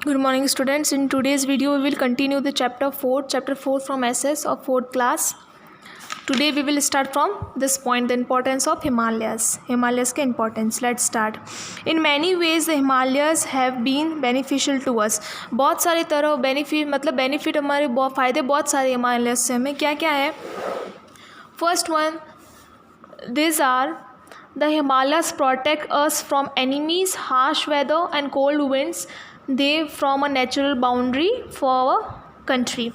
Good morning students. In today's video we will continue the chapter 4 from SS of 4th class. Today we will start from this point, the importance of Himalayas. Himalayas के importance. Let's start. In many ways the Himalayas have been beneficial to us. बहुत सारे तरह benefit हमारे फ़ायदे बहुत सारे Himalayas से हमें क्या क्या है. First one, these are the Himalayas protect us from enemies, harsh weather and cold winds. They form a natural boundary for our country.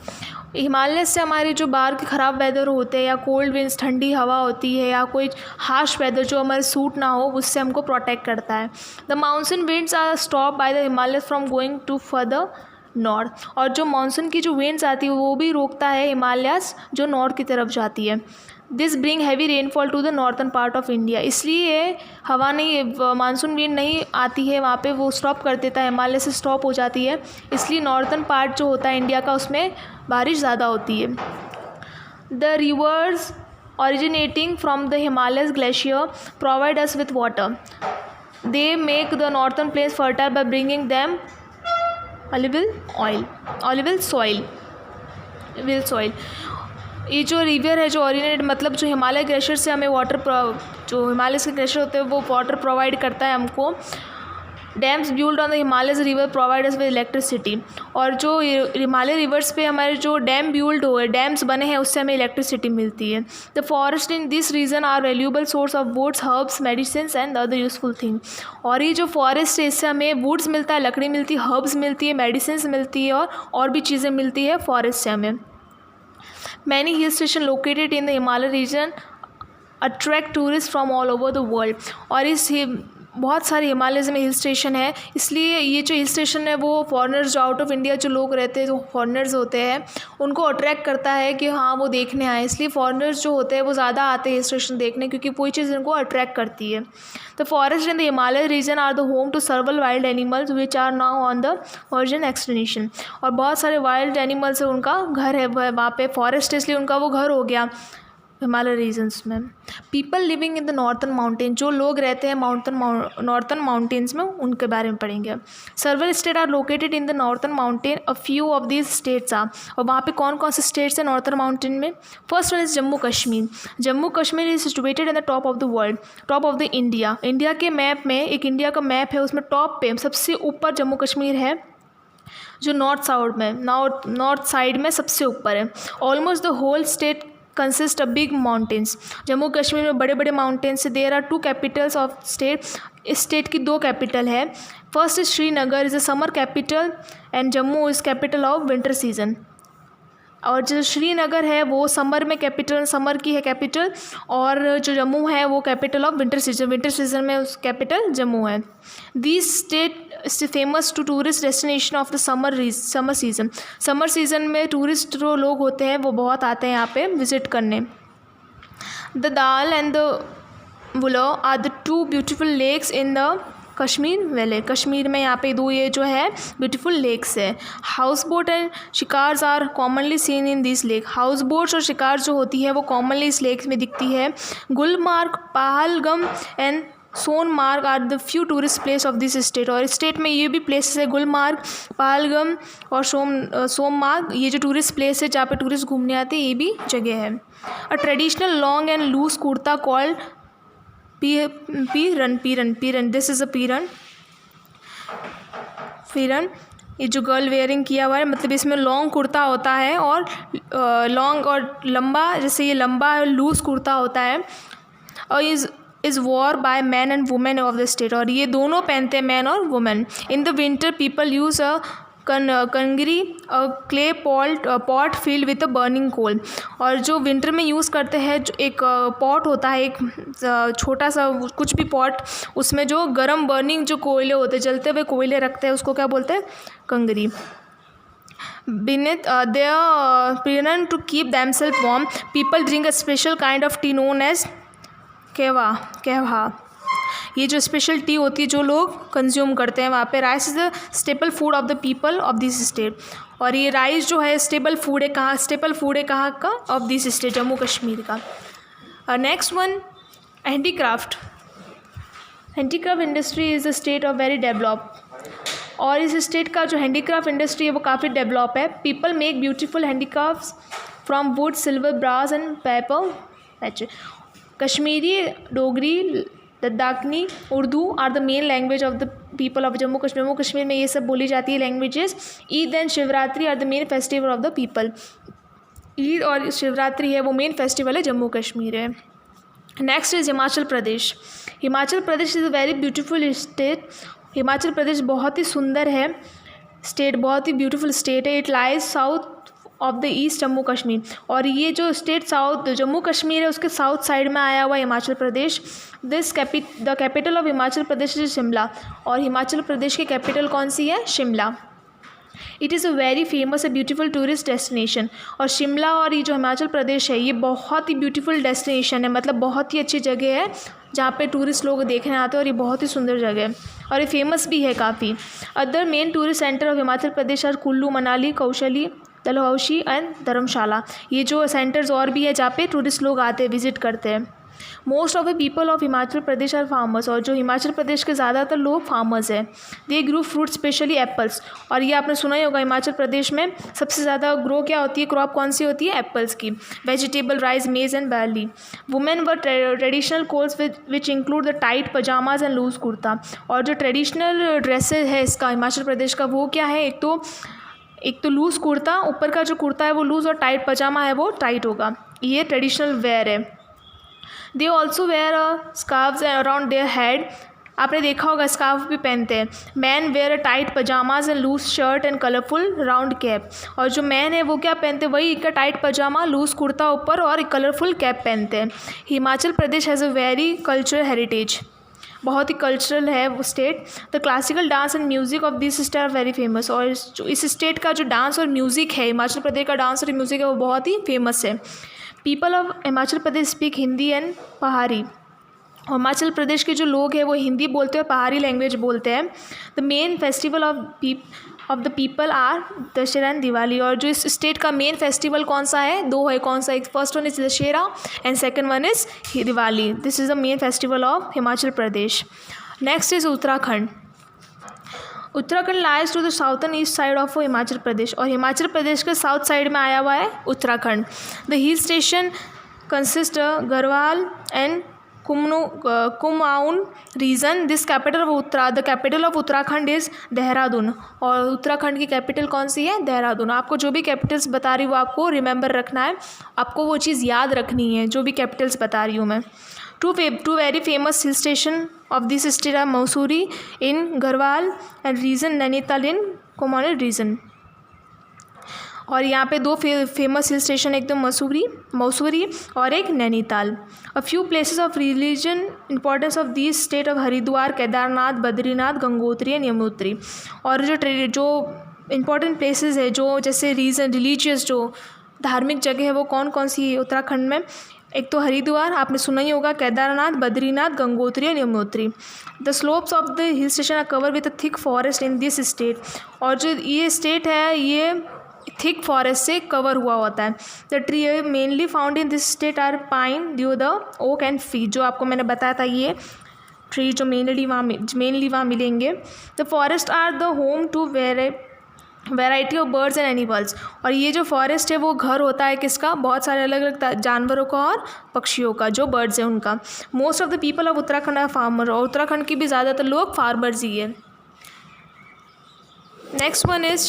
Himalaya से हमारे जो बाहर के ख़राब वेदर होते हैं या कोल्ड विंड्स ठंडी हवा होती है या कोई हार्श वेदर जो हमारे सूट ना हो उससे हमको प्रोटेक्ट करता है. The monsoon winds are stop by the Himalaya from going to further north. और जो मानसून की जो विंड्स आती है वो भी रोकता है हिमालयस जो नॉर्थ की तरफ जाती है. This bring heavy rainfall to the northern part of India. इसलिए हवा नहीं मानसून विंड नहीं आती है वहाँ पे, वो स्टॉप कर देता है, हिमालय से स्टॉप हो जाती है. इसलिए नॉर्थन पार्ट जो होता है इंडिया का उसमें बारिश ज़्यादा होती है. The reverse originating from the Himalayas glacier provide us with water. They make the northern plains fertile by bringing them alluvial soil. ये जो रिवर है जो ओरिजिनेट मतलब जो हिमालय ग्लेशियर से हमें वाटर जो हिमालय के ग्लेशियर होते हैं वो वाटर प्रोवाइड करता है हमको. Dams build on the Himalayas river provide us with electricity. और जो हिमालय रिवर्स पे हमारे जो डैम बिल्ड हुए डैम्स बने हैं उससे हमें इलेक्ट्रिसिटी मिलती है. The forest in this region are valuable source of woods, herbs, medicine and other useful thing. और ये जो फॉरेस्ट है इससे हमें वुड्स मिलता है, लकड़ी मिलती है, हर्ब्स मिलती है, मेडिसिन मिलती है और भी चीज़ें मिलती है फॉरेस्ट से हमें. Many hill stations located in the Himalaya region attract tourists from all over the world. और इस बहुत सारे हिमालयस में हिल स्टेशन है, इसलिए ये जो हिल स्टेशन है वो फॉरेनर्स जो आउट ऑफ इंडिया जो लोग रहते हैं जो फॉरेनर्स होते हैं उनको अट्रैक्ट करता है कि हाँ वो देखने आए. इसलिए फॉरेनर्स जो होते हैं वो ज़्यादा आते हैं हिल स्टेशन देखने क्योंकि कोई चीज़ उनको अट्रैक्ट करती है. The forest in the Himalaya region are the home to several wild animals which are now on the verge extinction. और बहुत सारे वाइल्ड एनिमल्स है उनका घर है वहाँ पे फॉरेस्ट, इसलिए उनका वो घर हो गया हिमालय रीजन्स में. People living in the northern mountain, जो लोग रहते हैं नॉर्थन माउंटेन्स में उनके बारे में पढ़ेंगे. Several state are located in the northern mountain. A few of these states are. और वहाँ पे कौन कौन से स्टेट्स हैं नॉर्थन माउंटेन में. First one is Jammu Kashmir. Jammu Kashmir is situated in the top of the world, top of the India. India के map में एक इंडिया का मैप है उसमें टॉप पे सबसे ऊपर जम्मू कश्मीर है जो नॉर्थ साइड में सबसे ऊपर है. Almost the whole state consist of big mountains. Jammu Kashmir में बड़े बड़े mountains. There are 2 capitals of state. इस स्टेट की 2 कैपिटल है. First is Srinagar is a summer capital and Jammu is capital of winter season. और जो श्रीनगर है वो समर में कैपिटल, समर की है कैपिटल, और जो जम्मू है वो कैपिटल ऑफ विंटर सीजन में उस कैपिटल जम्मू है. This state is famous to tourist destination of the summer season. Summer season में टूरिस्ट जो लोग होते हैं वो बहुत आते हैं यहाँ पे विजिट करने. The Dal and the Wular are the 2 beautiful lakes in the Kashmir valley. Kashmir में यहाँ पे 2 ये जो है ब्यूटीफुल लेक्स है. House boat and shikaras are commonly seen in this lake. House boats और शिकार जो होती है वो कॉमनली इस लेक में दिखती है. Gulmarg, Pahalgam and Sonamarg are the few tourist place of this state. और स्टेट में ये भी प्लेसेस है गुलमार्ग, पहलगम और सोममार्ग, ये जो टूरिस्ट प्लेस है जहाँ पे टूरिस्ट घूमने आते हैं ये भी जगह है. A traditional long and loose kurta called pheran. This is a pheran. ये जो गर्ल वेयरिंग किया हुआ है मतलब इसमें लॉन्ग कुर्ता होता है और लॉन्ग और लंबा, जैसे ये लंबा लूज कुर्ता होता है. और is wore by man and women of the state. और ये दोनों पहनते हैं मैन और women. In the winter people use a kangri clay pot filled with a burning coal. और जो विंटर में यूज़ करते हैं जो एक पॉट होता है, एक छोटा सा कुछ भी पॉट, उसमें जो गर्म बर्निंग जो कोयले होते हैं जलते हुए कोयले रखते हैं उसको क्या बोलते हैं, कंगरी. Beneath their prenum to keep themselves warm, people drink a special kind of tea known as कहवा. ये जो स्पेशल टी होती है जो लोग कंज्यूम करते हैं वहाँ पे. Rice is the staple food of the people of this state. और ये राइस जो है स्टेपल फूड है कहाँ का, of this state Jammu Kashmir का. Next one handicraft. Handicraft industry is a state of very developed. और इस स्टेट का जो हैंडीक्राफ्ट इंडस्ट्री है वो काफ़ी डेवलप है. People make beautiful handicrafts from wood, silver, brass and paper. Kashmiri, Dogri, Ladakhi, Urdu are the main language of the people of Jammu Kashmir. Jammu Kashmir में ये सब बोली जाती है languages. Eid and Shivratri are the main festival of the people. Eid और शिवरात्रि है वो मेन फेस्टिवल है जम्मू कश्मीर है. Next is Himachal Pradesh. Himachal Pradesh is a very beautiful state. Himachal Pradesh बहुत ही सुंदर है स्टेट, बहुत ही ब्यूटीफुल स्टेट है. It lies south of the east Jammu Kashmir. और ये जो स्टेट साउथ जम्मू कश्मीर है उसके साउथ साइड में आया हुआ है Himachal Pradesh. The capital of Himachal Pradesh is Shimla. और हिमाचल प्रदेश की कैपिटल कौन सी है? Shimla. It is a very famous, a beautiful tourist destination. और शिमला और ये जो हिमाचल प्रदेश है ये बहुत ही ब्यूटीफुल डेस्टिनेशन है, मतलब बहुत ही अच्छी जगह है जहाँ पे टूरिस्ट लोग देखने आते हैं. और ये बहुत ही सुंदर जगह है और ये फेमस भी है काफ़ी. Other main tourist centre of Himachal Pradesh are Kullu, Manali, Kasauli, Dalhousie and Dharamshala. ये जो सेंटर्स और भी है जहाँ पे टूरिस्ट लोग आते हैं, विजिट करते हैं. Most of the people of Himachal Pradesh are farmers. और जो हिमाचल प्रदेश के ज़्यादातर लोग फार्मर्स हैं. They grow fruit, specially apples. और ये आपने सुना ही होगा हिमाचल प्रदेश में सबसे ज़्यादा ग्रो क्या होती है, क्रॉप कौन सी होती है? एप्पल्स की. Vegetable, rice, maize and barley. Women wear traditional clothes which include the tight pyjamas and loose kurta. और जो ट्रेडिशनल ड्रेसेज है इसका हिमाचल प्रदेश का वो क्या है? एक तो लूज़ कुर्ता, ऊपर का जो कुर्ता है वो लूज़ और टाइट पजामा है वो टाइट होगा. ये ट्रेडिशनल वेयर है. They also wear scarves around their head. आपने देखा होगा स्कार्फ भी पहनते हैं. Man wear a tight pyjamas and loose shirt and colourful round cap. और जो मैन है वो क्या पहनते हैं? वही एक टाइट पजामा, लूज कुर्ता ऊपर और एक कलरफुल कैप पहनते हैं. Himachal Pradesh has a very cultural heritage. बहुत ही कल्चरल है वो state. The classical dance and music of this state are very famous. और इस स्टेट का जो डांस और म्यूज़िक है, हिमाचल प्रदेश का डांस और म्यूज़िक है वो बहुत ही फेमस है. People of Himachal Pradesh speak Hindi and पहाड़ी. हिमाचल प्रदेश के जो लोग हैं वो हिंदी बोलते हैं और पहाड़ी लैंग्वेज बोलते हैं. The main festival of the people are Dussehra and Diwali. और जो इस स्टेट का मेन फेस्टिवल कौन सा है? दो है. कौन सा? एक first one is Dussehra and second one is Diwali. This is the main festival of Himachal Pradesh. Next is Uttarakhand. Uttarakhand lies to the southern east side of Himachal Pradesh. और हिमाचल प्रदेश के साउथ साइड में आया हुआ है Uttarakhand. The hill station consist Garhwal and Kumaon region. This the capital of Uttarakhand is Dehradun. और उत्तराखंड की capital कौन सी है? देहरादून. आपको जो भी कैपिटल्स बता रही हूँ वो आपको रिमेंबर रखना है, आपको वो चीज़ याद रखनी है जो भी कैपिटल्स बता रही हूँ मैं. Two very famous hill station of this state are Mussoorie in Garhwal and region, Nainital in Kumaon region. और यहाँ पे दो फेमस हिल स्टेशन, एक तो मसूरी और एक Nainital. A few places of religion importance of this state of Haridwar, Kedarnath, Badrinath, Gangotri and Yamunotri. और जो इम्पॉर्टेंट प्लेसेस है जो जैसे रिलीजियस जो धार्मिक जगह है वो कौन कौन सी है उत्तराखंड में? एक तो हरिद्वार आपने सुना ही होगा, केदारनाथ, बद्रीनाथ, गंगोत्री और Yamunotri. The slopes of the hill station are cover with a thick forest in this state. और जो ये स्टेट है ये थिक फॉरेस्ट से कवर हुआ होता है. The tree mainly found in this state are pine, deodar, oak and firs. जो आपको मैंने बताया था ये ट्री जो मेनली वहाँ मिलेंगे. The forest are the home to variety of birds and animals. और ये जो फॉरेस्ट है वो घर होता है किसका? बहुत सारे अलग अलग जानवरों का और पक्षियों का, जो बर्ड्स हैं उनका. Most of the people of Uttarakhand are farmer. और उत्तराखंड की भी ज़्यादातर लोग फार्मर्स ही है. Next one is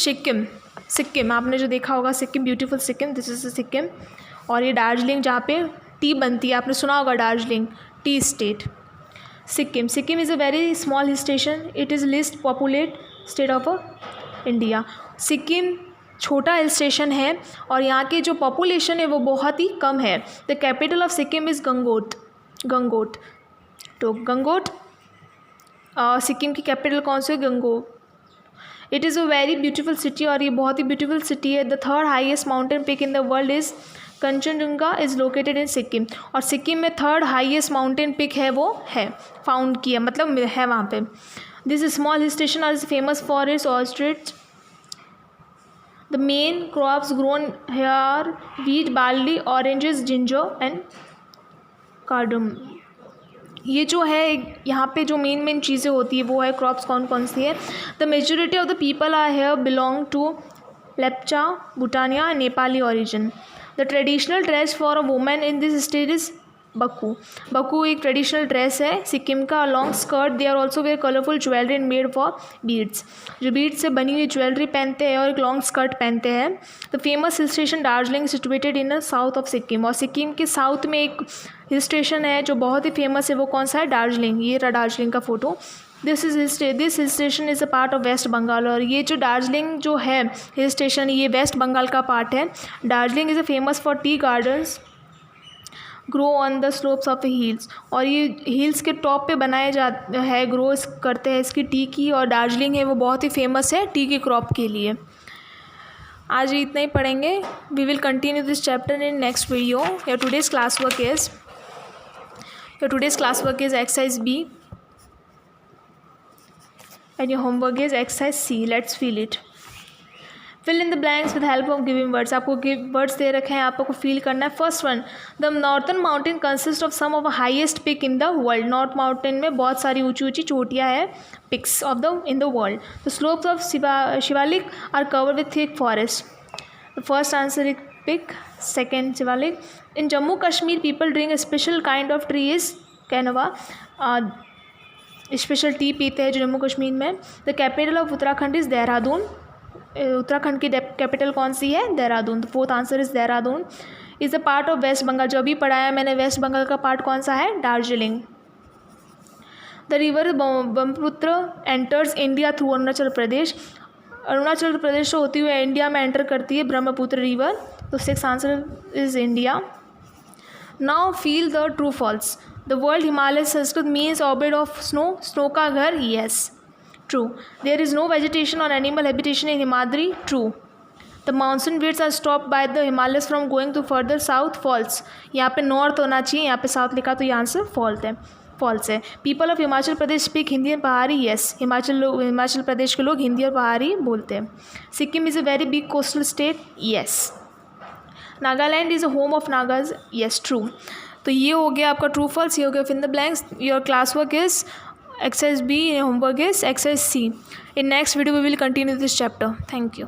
Sikkim. आपने जो देखा होगा Sikkim, beautiful Sikkim, this is Sikkim. और ये दार्जिलिंग जहाँ पे टी बनती है, आपने सुना होगा Darjeeling T state. Sikkim is a very small hill station. It is list populate state of India. Sikkim छोटा हिल स्टेशन है और यहाँ की जो पॉपुलेशन है वो बहुत ही कम है. The capital of Sikkim is Gangot. तो गंगोट सिक्किम की कैपिटल कौन सी है? Gangot. It is a very beautiful city. और ये बहुत ही ब्यूटीफुल सिटी है. The third highest mountain peak in the world is Kanchenjunga is located in Sikkim. और सिक्किम में थर्ड हाईएस्ट माउंटेन पीक है वो है फाउंड किया, मतलब है वहाँ पे. This small hill station are famous for its ostrich. The main crops grown here are wheat, barley, oranges, ginger and cardamom. ये जो है यहाँ पे जो मेन चीज़ें होती है वो है क्रॉप्स कौन कौन सी है. The majority of the people are here belong to Lepcha, Bhutia, Nepali origin. The traditional dress for a women in this state is bakhu. Bakhu एक ट्रेडिशनल ड्रेस है सिक्किम का. Long skirt. They are also wear colourful jewellery and made for beads. जो beads से बनी हुई jewellery पहनते हैं और एक लॉन्ग स्कर्ट पहनते हैं. The famous hill station Darjeeling situated in south of Sikkim. और सिक्किम के साउथ में एक हिल स्टेशन है जो बहुत ही फेमस है. वो कौन सा है? दार्जिलिंग. ये रहा दार्जिलिंग का photo. This hill station is a part of West Bengal. और ये जो दार्जिलिंग जो है हिल स्टेशन ये वेस्ट बंगाल का पार्ट है. Darjeeling is a famous for tea gardens grow on the slopes of the hills. और ये हिल्स के टॉप पे बनाए जाते हैं, ग्रो करते हैं इसकी टी की. और दार्जिलिंग है वो बहुत ही फेमस है टी के क्रॉप के लिए. आज इतना ही पढ़ेंगे. We will continue this chapter in next video. Your today's class work is exercise B and your homework is exercise C. Let's fill it. Fill in the blanks with help of given words. आपको words दे रखे हैं, आपको fill करना है. First one, the northern mountain consist of some of highest peak in the world. North mountain में बहुत सारी ऊंची ऊंची चोटियाँ हैं, peaks of the in the world. The slopes of Shivalik are covered with thick forest. The first answer is peak. Second Shivalik. In Jammu Kashmir people drink a special kind of tree is kahwa. Special T पीते हैं जो जम्मू कश्मीर में. The capital of Uttarakhand is Dehradun. Uttarakhand की capital कौन सी है? Dehradun. The fourth answer is Dehradun. Is the part of West Bengal. जो अभी पढ़ाया मैंने वेस्ट बंगाल का पार्ट कौन सा है? Darjeeling. The river Brahmaputra enters India through Arunachal Pradesh. Arunachal Pradesh से होती हुई इंडिया में एंटर करती है ब्रह्मपुत्र रिवर. तो six answer is India. Now fill the true false. The word Himalaya Sanskrit means orbit of snow. Snow का घर. Yes, true. There is no vegetation और animal habitation in Himadri. True. The monsoon winds are stop by the Himalayas from going to further south. False. यहाँ पे north होना चाहिए, यहाँ पे south लिखा तो ये आंसर फॉल्स है. People of Himachal Pradesh speak Hindi and पहाड़ी. येस, हिमाचल प्रदेश के लोग हिंदी और पहाड़ी बोलते हैं. Sikkim is a very big coastal state. Yes. Nagaland is a home of Nagas. Yes, true. तो ये हो गया आपका ट्रू फॉल्स. ये हो गया fill in the blanks. Your class work is exercise B, homework is exercise C. In next video we will continue this chapter. Thank you.